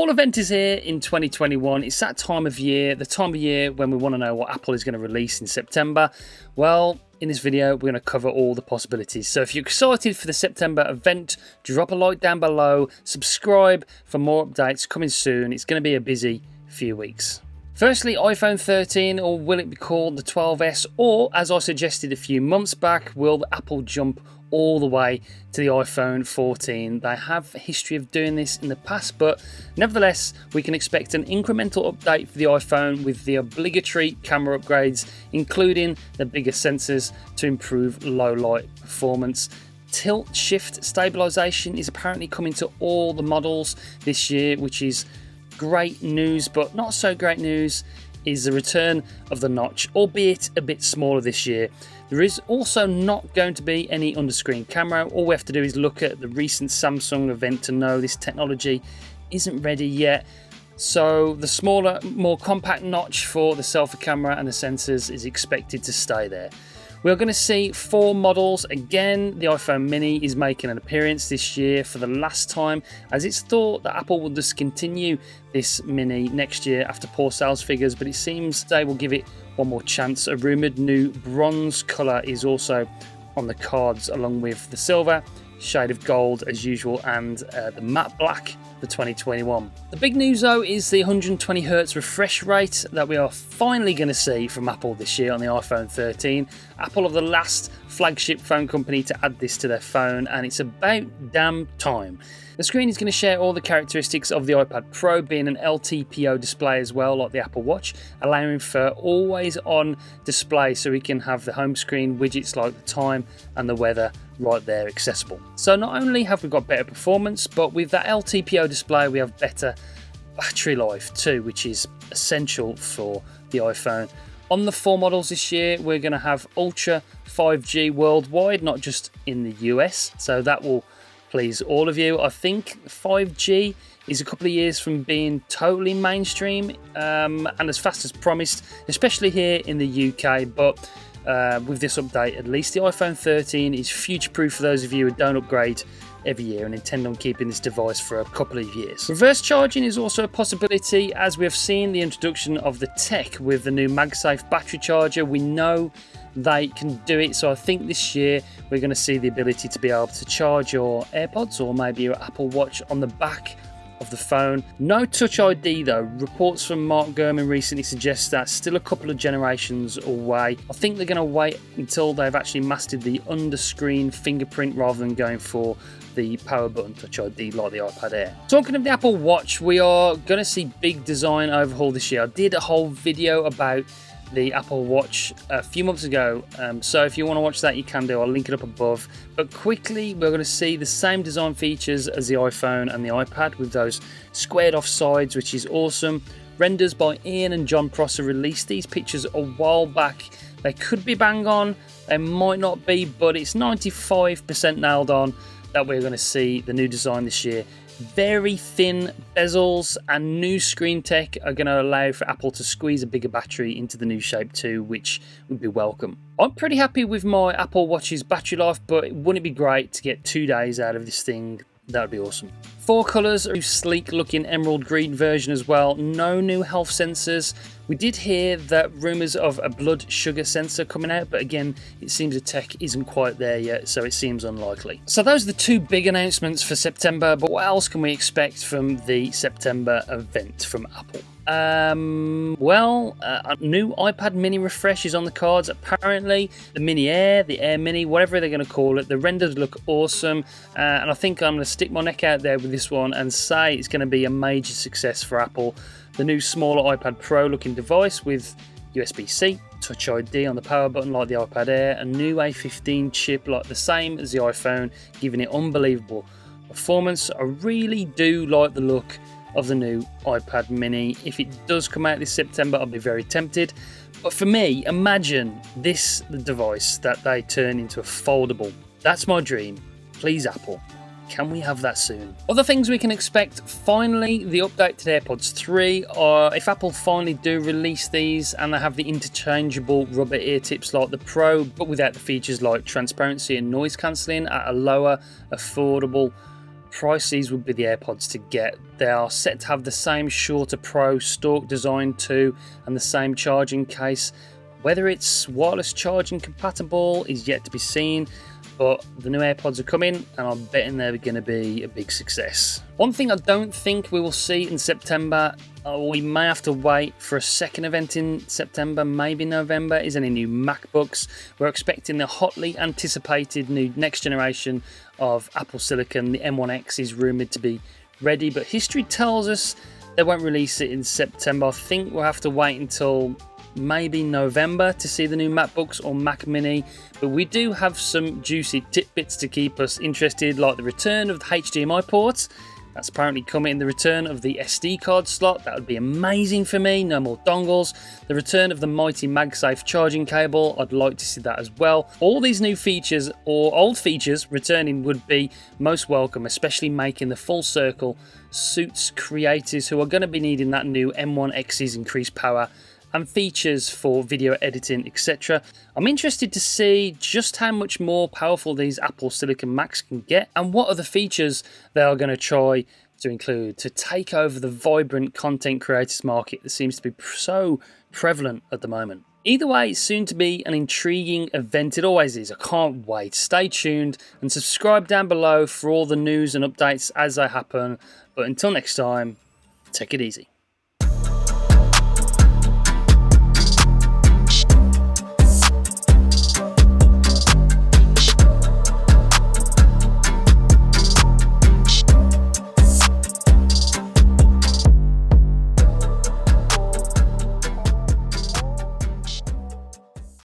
fall event is here in 2021. It's that time of year, the time of year when we want to know what Apple is going to release in September. Well, in this video, we're going to cover all the possibilities. So if you're excited for the September event, drop a like down below, subscribe for more updates coming soon. It's going to be a busy few weeks. Firstly, iPhone 13, or will it be called the 12S? Or, as I suggested a few months back, will Apple jump all the way to the iPhone 14? They have a history of doing this in the past, but nevertheless, we can expect an incremental update for the iPhone with the obligatory camera upgrades, including the bigger sensors to improve low light performance. Tilt shift stabilization is apparently coming to all the models this year, which is great news, but not so great news is the return of the notch, albeit a bit smaller this year. There is also not going to be any underscreen camera. All we have to do is look at the recent Samsung event to know this technology isn't ready yet. So the smaller, more compact notch for the selfie camera and the sensors is expected to stay there. We're going to see 4 models. Again, the iPhone mini is making an appearance this year for the last time, as it's thought that Apple will discontinue this mini next year after poor sales figures, but it seems they will give it one more chance. A rumoured new bronze colour is also on the cards, along with the silver, shade of gold as usual, and the matte black for 2021. The big news though is the 120Hz refresh rate that we are finally going to see from Apple this year on the iPhone 13. Apple are the last flagship phone company to add this to their phone, and it's about damn time. The screen is going to share all the characteristics of the iPad Pro, being an LTPO display as well, like the Apple Watch, allowing for always on display, so we can have the home screen widgets like the time and the weather right there accessible. So not only have we got better performance, but with that LTPO display we have better battery life too, which is essential for the iPhone. On the 4 models this year, we're going to have Ultra 5G worldwide, not just in the US, so that will please all of you. I think 5G is a couple of years from being totally mainstream and as fast as promised, especially here in the UK, but with this update, at least the iPhone 13 is future-proof for those of you who don't upgrade every year and intend on keeping this device for a couple of years. Reverse charging is also a possibility, as we have seen the introduction of the tech with the new MagSafe battery charger. We know they can do it, so I think this year we're going to see the ability to be able to charge your AirPods or maybe your Apple Watch on the back of the phone. No Touch ID though. Reports from Mark Gurman recently suggest that's still a couple of generations away. I think they're going to wait until they've actually mastered the under-screen fingerprint rather than going for the power button Touch ID like the iPad Air. Talking of the Apple Watch, we are going to see big design overhaul this year. I did a whole video about the Apple Watch a few months ago, so if you want to watch that you can do. I'll link it up above. But quickly, we're going to see the same design features as the iPhone and the iPad with those squared off sides, which is awesome. Renders by Ian and John Prosser released these pictures a while back. They could be bang on, they might not be, but it's 95% nailed on that we're going to see the new design this year. Very thin bezels and new screen tech are going to allow for Apple to squeeze a bigger battery into the new shape too, which would be welcome. I'm pretty happy with my Apple Watch's battery life, but wouldn't it be great to get 2 days out of this thing? That would be awesome. 4 colours, a sleek looking emerald green version as well. No new health sensors. We did hear that rumours of a blood sugar sensor coming out, but again, it seems the tech isn't quite there yet, so it seems unlikely. So those are the 2 big announcements for September, but what else can we expect from the September event from Apple? A new iPad mini refresh is on the cards apparently. The Mini Air, the Air Mini, whatever they're going to call it. The renders look awesome, and I think I'm going to stick my neck out there with this one and say it's going to be a major success for Apple. The new smaller iPad Pro looking device with USB-C, Touch ID on the power button like the iPad Air, a new A15 chip like the same as the iPhone, giving it unbelievable performance. I really do like the look of the new iPad mini. If it does come out this September, I'll be very tempted. But for me, imagine this device that they turn into a foldable. That's my dream. Please, Apple. Can we have that soon? Other things we can expect, finally, the update to the AirPods 3, or if Apple finally do release these and they have the interchangeable rubber ear tips like the Pro, but without the features like transparency and noise cancelling at a lower, affordable price these would be the AirPods to get. They are set to have the same shorter Pro stalk design too, and the same charging case. Whether it's wireless charging compatible is yet to be seen, but the new AirPods are coming and I'm betting they're going to be a big success. One thing I don't think we will see in September, we may have to wait for a second event in September, maybe November, is any new MacBooks. We're expecting the hotly anticipated new next generation of Apple Silicon. The M1X is rumoured to be ready, but history tells us they won't release it in September. I think we'll have to wait until maybe November to see the new MacBooks or Mac Mini, but we do have some juicy tidbits to keep us interested, like the return of the HDMI ports. That's apparently coming. The return of the SD card slot, that would be amazing for me, no more dongles. The return of the mighty MagSafe charging cable, I'd like to see that as well. All these new features or old features returning would be most welcome, especially making the full circle suits creators who are going to be needing that new M1X's increased power and features for video editing, etc. I'm interested to see just how much more powerful these Apple Silicon Macs can get and what other features they are going to try to include to take over the vibrant content creators market that seems to be so prevalent at the moment. Either way, it's soon to be an intriguing event. It always is. I can't wait. Stay tuned and subscribe down below for all the news and updates as they happen. But until next time, take it easy.